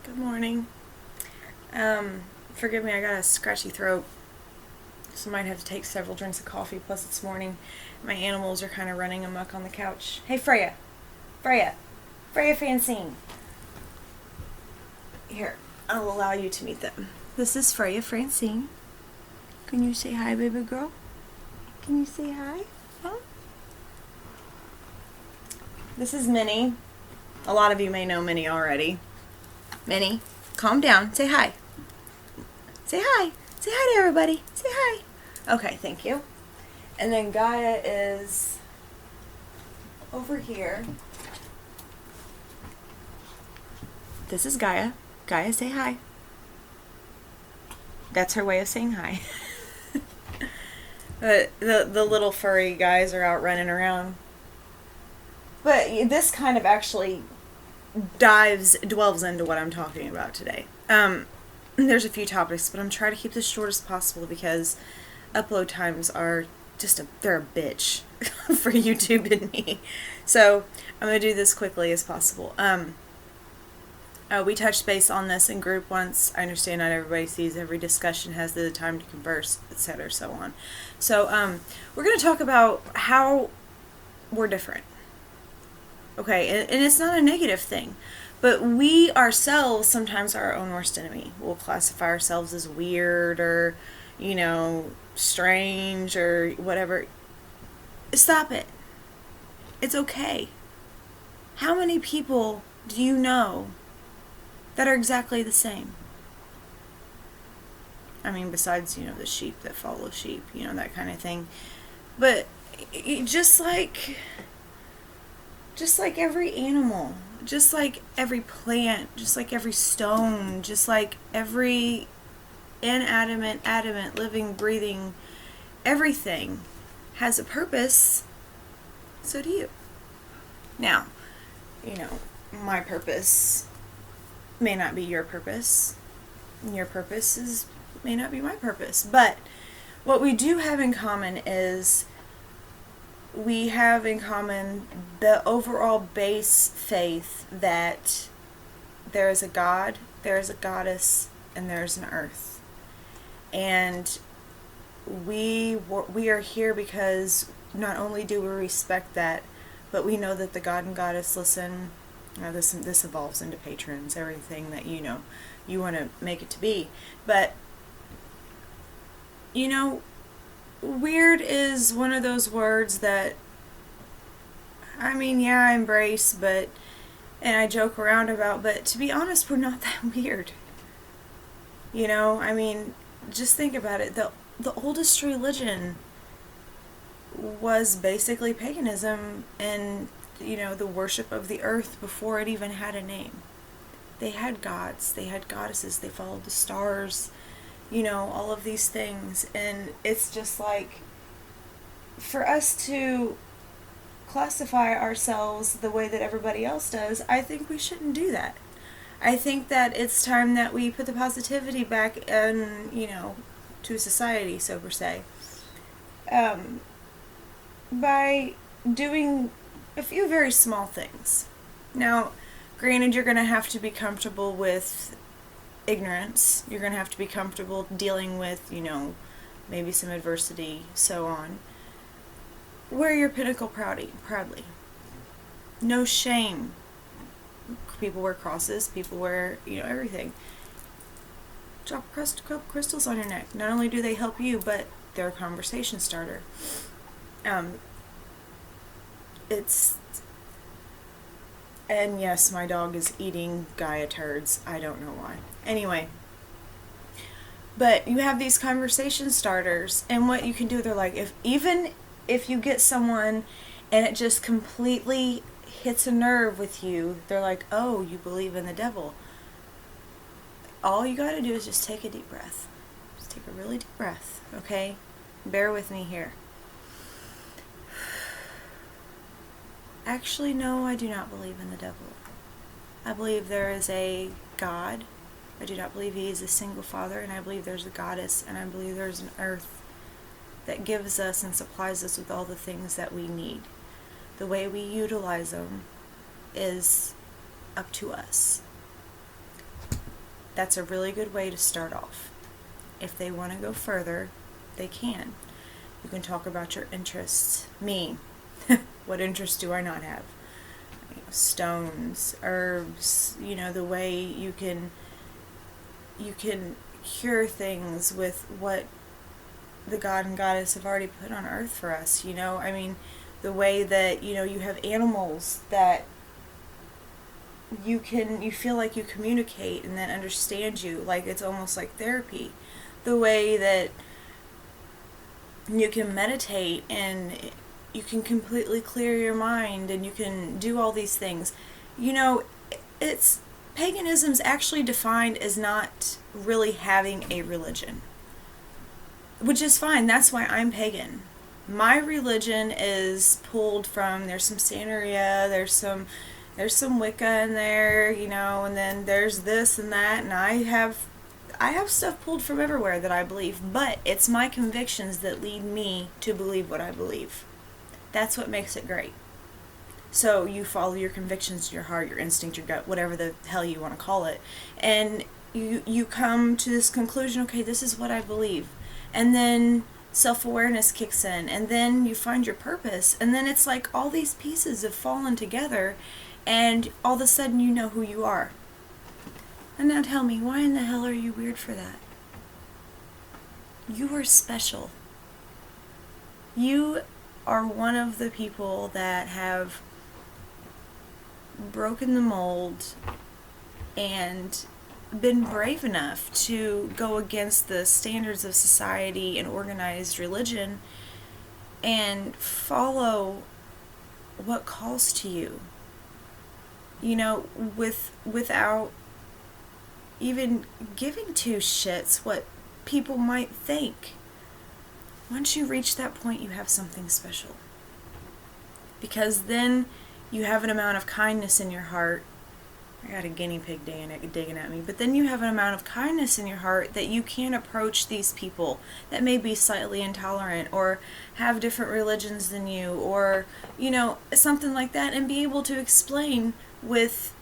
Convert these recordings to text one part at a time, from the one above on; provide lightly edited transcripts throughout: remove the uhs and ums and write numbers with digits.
Good morning. Forgive me, I got a scratchy throat, so I might have to take several drinks of coffee. Plus, it's morning. My animals are kind of running amok on the couch. Hey, Freya. Freya. Freya Francine. Here, I'll allow you to meet them. This is Freya Francine. Can you say hi, baby girl? Can you say hi? Huh? This is Minnie. A lot of you may know Minnie already. Minnie, calm down. Say hi. Say hi. Say hi to everybody. Say hi. Okay, thank you. And then Gaia is over here. This is Gaia. Gaia, say hi. That's her way of saying hi. The little furry guys are out running around. But this kind of actually delves into what I'm talking about today. There's a few topics, but I'm trying to keep this short as possible because upload times are they're a bitch for YouTube and me. So I'm going to do this quickly as possible. We touched base on this in group once. I understand not everybody sees every discussion has the time to converse, etc., so on. So we're going to talk about how we're different. Okay, and it's not a negative thing, but we ourselves sometimes are our own worst enemy. We'll classify ourselves as weird or, strange or whatever. Stop it. It's okay. How many people do you know that are exactly the same? I mean, besides, the sheep that follow sheep, that kind of thing. But just like every animal, just like every plant, just like every stone, just like every inanimate, adamant, living, breathing, everything has a purpose, so do you. Now, my purpose may not be your purpose. Your purpose may not be my purpose. But what we do have in common is we have in common the overall base faith that there is a God, there is a goddess, and there is an earth. And we are here because not only do we respect that, but we know that the God and goddess listen. This evolves into patrons, everything that you want to make it to be. But weird is one of those words that, I embrace, and I joke around about, but to be honest, we're not that weird. Just think about it. The oldest religion was basically paganism and, the worship of the earth before it even had a name. They had gods, they had goddesses, they followed the stars, all of these things. And it's just like, for us to classify ourselves the way that everybody else does, I think we shouldn't do that. I think that it's time that we put the positivity back in, to society, so per se, by doing a few very small things. Now, granted, you're going to have to be comfortable with ignorance. You're going to have to be comfortable dealing with, maybe some adversity, so on. Wear your pinnacle proudly. No shame. People wear crosses. People wear, everything. Drop a couple crystals on your neck. Not only do they help you, but they're a conversation starter. And yes, my dog is eating Gaia turds. I don't know why. Anyway. But you have these conversation starters, and what you can do, they're like, if you get someone and it just completely hits a nerve with you, they're like, oh, you believe in the devil. All you gotta do is just take a deep breath. Just take a really deep breath, okay? Bear with me here. Actually, no, I do not believe in the devil. I believe there is a God. I do not believe he is a single father, and I believe there's a goddess, and I believe there's an earth that gives us and supplies us with all the things that we need. The way we utilize them is up to us. that's a really good way to start off. If they want to go further, they can. You can talk about your interests. Me, what interests do I not have? Stones, herbs, the way you can cure things with what the God and Goddess have already put on earth for us, the way that, you have animals that you feel like you communicate and then understand you, like it's almost like therapy. The way that you can meditate and you can completely clear your mind and you can do all these things. It's paganism's actually defined as not really having a religion, which is fine. That's why I'm pagan. My religion is pulled from, there's some Santeria, there's some Wicca in there, and then there's this and that, and I have stuff pulled from everywhere that I believe, but it's my convictions that lead me to believe what I believe. That's what makes it great. So you follow your convictions, your heart, your instinct, your gut, whatever the hell you want to call it, and you come to this conclusion, okay, this is what I believe. And then self-awareness kicks in, and then you find your purpose, and then it's like all these pieces have fallen together, and all of a sudden you know who you are. And now tell me, why in the hell are you weird for that? You are special. You are one of the people that have broken the mold and been brave enough to go against the standards of society and organized religion and follow what calls to you. Without even giving two shits what people might think. Once you reach that point, you have something special. Because then you have an amount of kindness in your heart. I got a guinea pig digging at me. But then you have an amount of kindness in your heart that you can approach these people that may be slightly intolerant or have different religions than you, or, something like that, and be able to explain with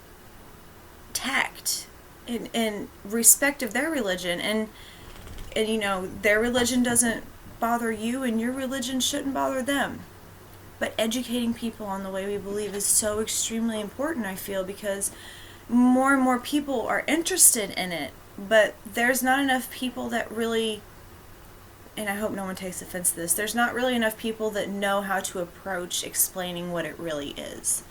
tact and respect of their religion, and their religion doesn't bother you and your religion shouldn't bother them. But educating people on the way we believe is so extremely important, I feel, because more and more people are interested in it, but there's not enough people that really, and I hope no one takes offense to this, there's not really enough people that know how to approach explaining what it really is.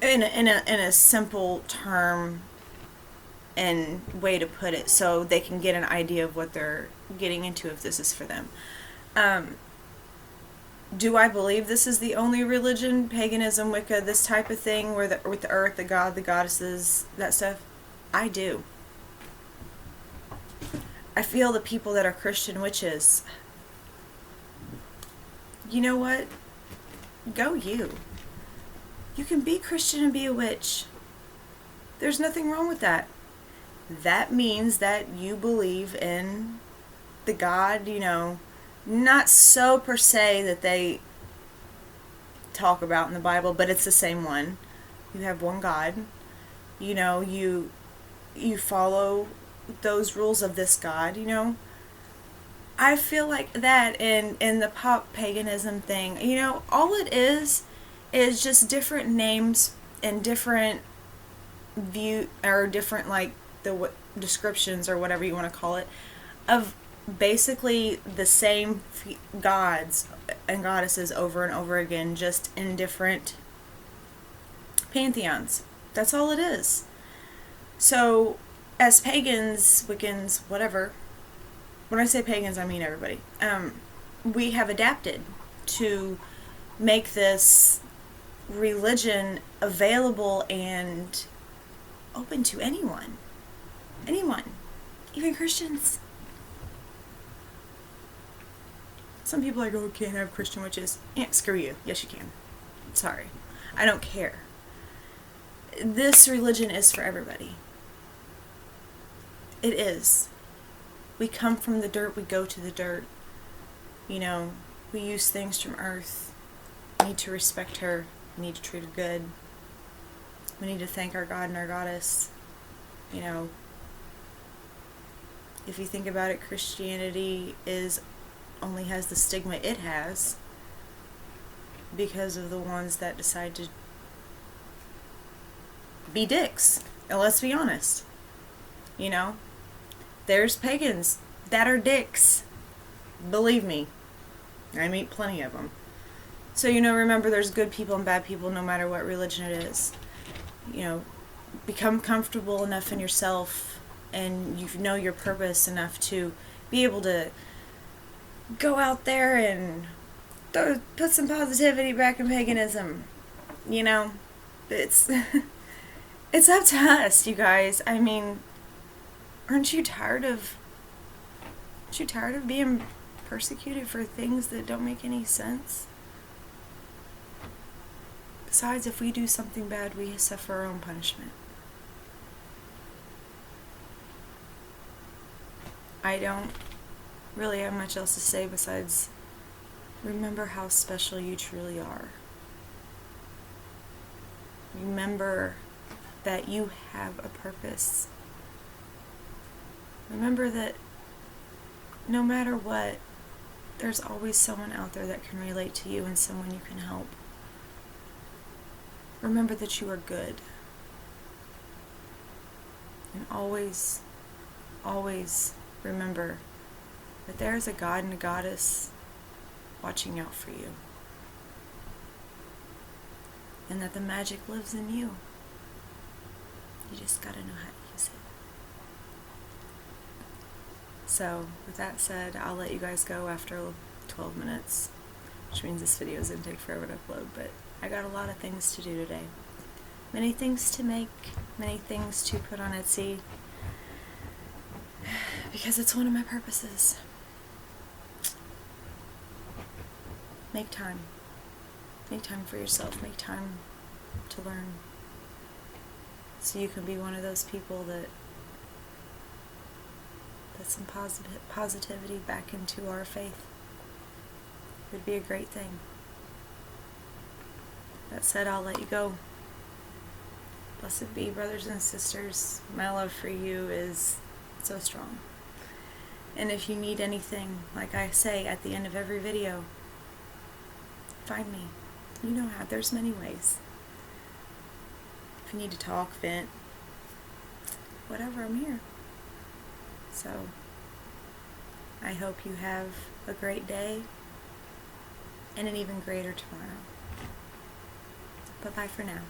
In a simple term and way to put it, so they can get an idea of what they're getting into if this is for them. Do I believe this is the only religion? Paganism, Wicca, this type of thing, with the earth, the god, the goddesses, that stuff? I do. I feel the people that are Christian witches. You know what? Go you. You can be Christian and be a witch. There's nothing wrong with that. That means that you believe in the God, not so per se that they talk about in the Bible, but it's the same one. You have one God. You follow those rules of this God, I feel like that in the pop paganism thing, all it is just different names and different view, or different, like, the descriptions or whatever you want to call it, of basically the same gods and goddesses over and over again, just in different pantheons. That's all it is. So, as pagans, Wiccans, whatever, when I say pagans, I mean everybody, we have adapted to make this religion available and open to anyone. Anyone. Even Christians. Some people are like, oh, can't have Christian witches. Yeah, screw you. Yes, you can. Sorry. I don't care. This religion is for everybody. It is. We come from the dirt, we go to the dirt. We use things from earth. We need to respect her. We need to treat her good. We need to thank our God and our goddess. You know, if you think about it, Christianity only has the stigma it has because of the ones that decide to be dicks. And let's be honest. You know, there's pagans that are dicks. Believe me, I meet plenty of them. So, you know, remember there's good people and bad people no matter what religion it is. You know, become comfortable enough in yourself and you know your purpose enough to be able to go out there and put some positivity back in paganism. You know, it's it's up to us, you guys. I mean, aren't you tired of being persecuted for things that don't make any sense? Besides, if we do something bad, we suffer our own punishment. I don't really have much else to say besides remember how special you truly are. Remember that you have a purpose. Remember that no matter what, there's always someone out there that can relate to you and someone you can help. Remember that you are good. And always, always remember that there is a God and a goddess watching out for you. And that the magic lives in you. You just gotta know how to use it. So, with that said, I'll let you guys go after 12 minutes, which means this video is going to take forever to upload, but I got a lot of things to do today. Many things to make, many things to put on Etsy, because it's one of my purposes. Make time. Make time for yourself. Make time to learn. So you can be one of those people that put some positivity back into our faith. It would be a great thing. That said, I'll let you go. Blessed be, brothers and sisters. My love for you is so strong. And if you need anything, like I say at the end of every video, find me. You know how. There's many ways. If you need to talk, vent, whatever, I'm here. So, I hope you have a great day and an even greater tomorrow. Bye-bye for now.